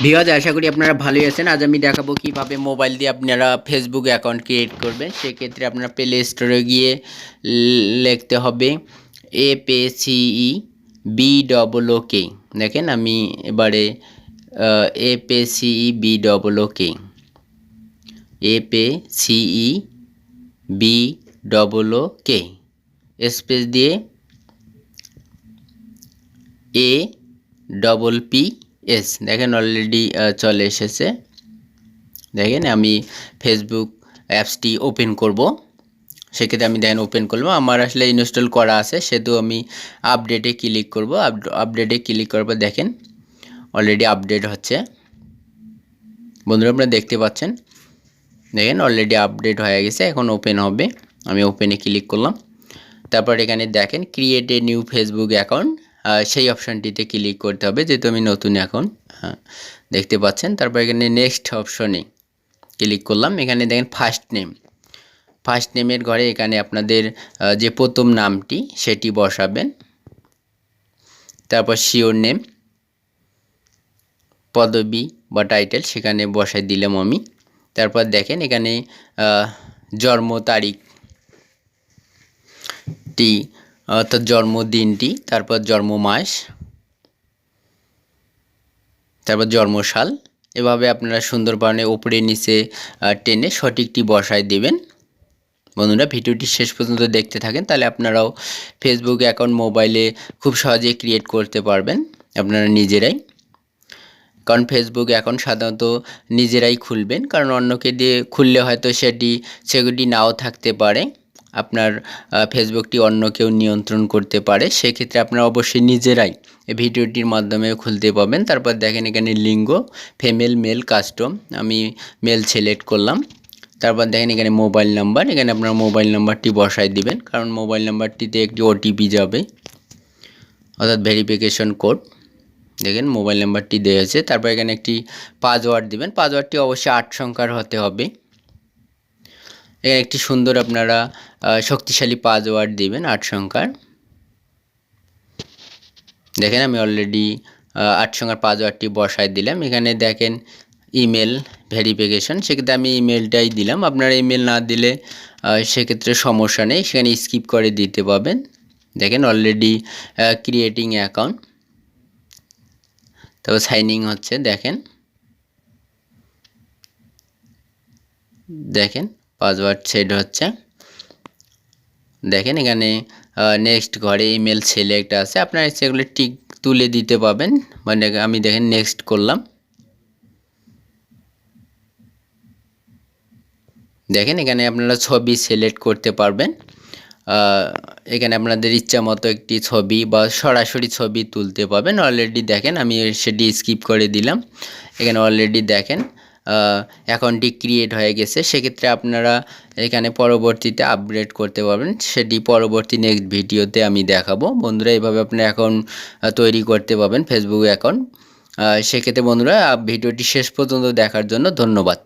Viewers আশা করি আপনারা ভালোই আছেন। আজ আমি দেখাবো কিভাবে মোবাইল দিয়ে আপনারা ফেসবুক অ্যাকাউন্ট ক্রিয়েট করবেন। সেক্ষেত্রে আপনারা প্লে স্টোরে গিয়ে লিখতে হবে APCEBOOK। দেখেন আমি এবারে APCEBOOK APCEBOOK স্পেস দিয়ে APPS দেখেন অলরেডি চলে এসেছে। দেখেন আমি ফেসবুক অ্যাপসটি ওপেন করব। সেক্ষেত্রে আমি দেখেন ওপেন করলাম, আমার আসলে ইনস্টল করা আছে, সেহেতু আমি আপডেটে ক্লিক করব। আপডেটে ক্লিক করার পর দেখেন অলরেডি আপডেট হচ্ছে। বন্ধুরা আপনারা দেখতে পাচ্ছেন, দেখেন অলরেডি আপডেট হয়ে গেছে, এখন ওপেন হবে। আমি ওপেনে ক্লিক করলাম। তারপর এখানে দেখেন create a new Facebook account, সেই অপশানটিতে ক্লিক করতে হবে, যেহেতু আমি নতুন অ্যাকাউন্ট দেখতে পাচ্ছেন। তারপর এখানে নেক্সট অপশনে ক্লিক করলাম। এখানে দেখেন ফার্স্ট নেমের ঘরে এখানে আপনাদের যে প্রথম নামটি সেটি বসাবেন। তারপর শিওর নেম, পদবি বা টাইটেল সেখানে বসাই দিলাম আমি। তারপর দেখেন এখানে জন্ম তারিখটি অর্থাৎ জন্মদিনটি, তারপর জন্ম মাস, তারপর জন্মসাল, এভাবে আপনারা সুন্দরভাবে উপরে নিচে টেনে সঠিকটি বসায় দিবেন। বন্ধুরা ভিডিওটি শেষ পর্যন্ত দেখতে থাকেন, তাহলে আপনারাও ফেসবুক অ্যাকাউন্ট মোবাইলে খুব সহজেই ক্রিয়েট করতে পারবেন আপনারা নিজেরাই। কারণ ফেসবুক অ্যাকাউন্ট সাধারণত নিজেরাই খুলবেন, কারণ অন্যকে দিয়ে খুললে হয়তো সেগুলি নাও থাকতে পারে। আপনার ফেসবুকটি অন্য কেউ নিয়ন্ত্রণ করতে পারে, সেক্ষেত্রে আপনারা অবশ্যই নিজেরাই এই ভিডিওটির মাধ্যমে খুলতে পাবেন। তারপর দেখেন এখানে লিঙ্গ ফিমেল মেল কাস্টম, আমি মেল সিলেক্ট করলাম। তারপর দেখেন এখানে মোবাইল নাম্বার, এখানে আপনার মোবাইল নাম্বারটি বসায় দিবেন, কারণ মোবাইল নাম্বারটিতে একটি ওটিপি যাবে অর্থাৎ ভেরিফিকেশন কোড। দেখেন মোবাইল নাম্বারটি দেওয়া আছে। তারপর এখানে একটি পাসওয়ার্ড দিবেন, পাসওয়ার্ডটি অবশ্যই 8 সংখ্যার হতে হবে। এখানে একটি সুন্দর আপনারা শক্তিশালী পাসওয়ার্ড দিবেন 8 সংখ্যার। দেখেন আমি অলরেডি 8 সংখ্যার পাসওয়ার্ডটি বসায় দিলাম। এখানে দেখেন ইমেল ভেরিফিকেশন, সেক্ষেত্রে আমি ইমেলটাই দিলাম। আপনারা ইমেল না দিলে সেক্ষেত্রে সমস্যা নেই, সেখানে স্কিপ করে দিতে পারবেন। দেখেন অলরেডি ক্রিয়েটিং অ্যাকাউন্ট, তারপর সাইনিং হচ্ছে। দেখেন পাসওয়ার্ড সেট হচ্ছে। দেখেন এখানে নেক্সট ঘরে ইমেল সিলেক্ট আছে, আপনারা সেগুলো টিক তুলে দিতে পাবেন। মানে আমি দেখেন নেক্সট করলাম। দেখেন এখানে আপনারা ছবি সিলেক্ট করতে পারবেন। এখানে আপনাদের ইচ্ছা মতো একটি ছবি বা সরাসরি ছবি তুলতে পারবেন। অলরেডি দেখেন আমি সেটি স্কিপ করে দিলাম। এখানে অলরেডি দেখেন অ্যাকাউন্টটি ক্রিয়েট হয়ে গেছে। সেক্ষেত্রে আপনারা এখানে পরবর্তীতে আপগ্রেড করতে পারবেন, সেটি পরবর্তী নেক্সট ভিডিওতে আমি দেখাবো। বন্ধুরা এইভাবে আপনার অ্যাকাউন্ট তৈরি করতে পারবেন ফেসবুক অ্যাকাউন্ট। সেক্ষেত্রে বন্ধুরা ভিডিওটি শেষ পর্যন্ত দেখার জন্য ধন্যবাদ।